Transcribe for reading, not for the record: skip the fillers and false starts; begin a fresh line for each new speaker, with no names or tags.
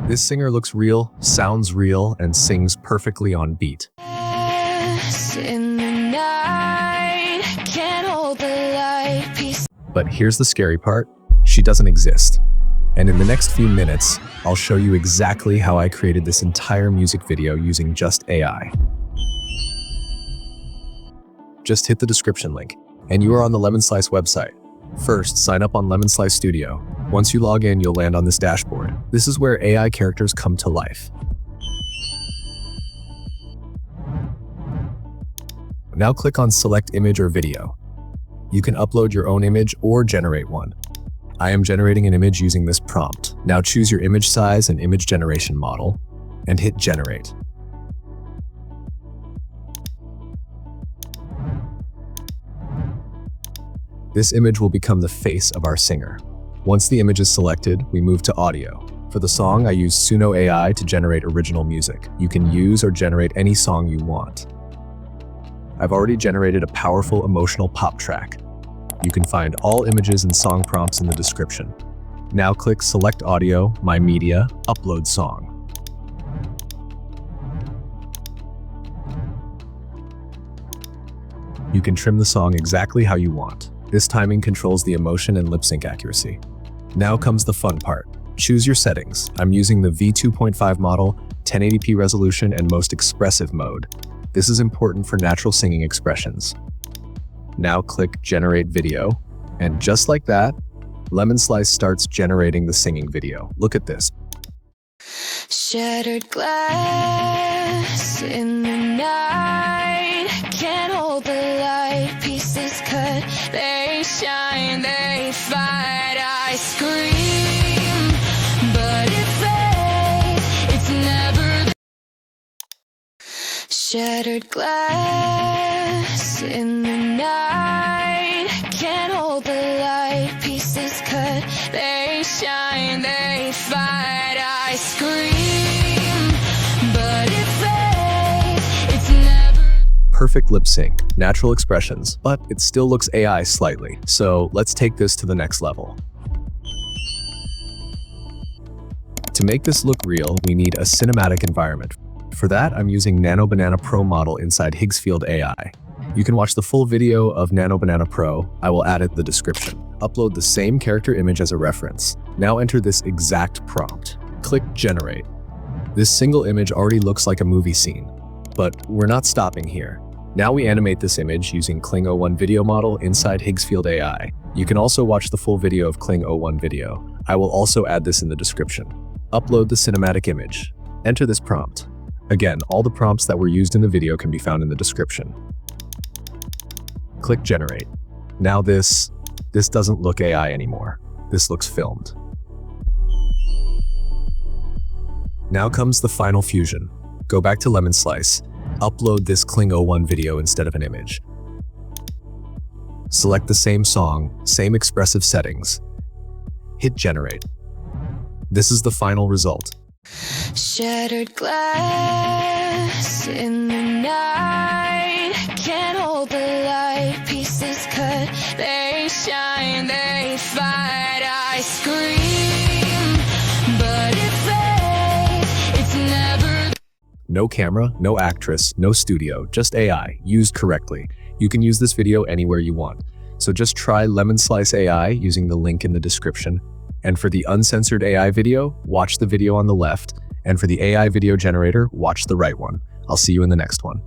This singer looks real, sounds real, and sings perfectly on beat.
In the night, can't hold the light, peace.
But here's the scary part, she doesn't exist. And in the next few minutes, I'll show you exactly how I created this entire music video using just AI. Just hit the description link, and you are on the Lemon Slice website. First, sign up on Lemon Slice Studio. Once you log in, you'll land on this dashboard. This is where AI characters come to life. Now click on Select Image or Video. You can upload your own image or generate one. I am generating an image using this prompt. Now choose your image size and image generation model, and hit Generate. This image will become the face of our singer. Once the image is selected, we move to audio. For the song, I use Suno AI to generate original music. You can use or generate any song you want. I've already generated a powerful emotional pop track. You can find all images and song prompts in the description. Now click Select Audio, My Media, Upload Song. You can trim the song exactly how you want. This timing controls the emotion and lip sync accuracy. Now comes the fun part. Choose your settings. I'm using the V2.5 model, 1080p resolution, and most expressive mode. This is important for natural singing expressions. Now click Generate Video, and just like that, Lemon Slice starts generating the singing video. Look at this.
Shattered glass in the night, can't hold the light, pieces cut, they shine, they fight, I scream, but it fades, it's never. Shattered glass in the night, can't hold the light, pieces cut, they shine, they fight, I scream, but it fades, it's never.
Perfect lip sync, natural expressions, but it still looks AI slightly. So let's take this to the next level. To make this look real, we need a cinematic environment. For that, I'm using Nano Banana Pro model inside Higgsfield AI. You can watch the full video of Nano Banana Pro. I will add it in the description. Upload the same character image as a reference. Now enter this exact prompt. Click Generate. This single image already looks like a movie scene, but we're not stopping here. Now we animate this image using Kling 01 video model inside Higgsfield AI. You can also watch the full video of Kling 01 video. I will also add this in the description. Upload the cinematic image. Enter this prompt. Again, all the prompts that were used in the video can be found in the description. Click Generate. Now this doesn't look AI anymore. This looks filmed. Now comes the final fusion. Go back to Lemon Slice. Upload this Kling 01 video instead of an image. Select the same song, same expressive settings. Hit Generate. This is the final result.
Shattered glass in the night, can't hold the light, pieces cut, they shine, they fight, I scream, but it fades, it's never.
No camera, no actress, no studio, just AI, used correctly. You can use this video anywhere you want. So just try Lemon Slice AI using the link in the description. And for the uncensored AI video, watch the video on the left. And for the AI video generator, watch the right one. I'll see you in the next one.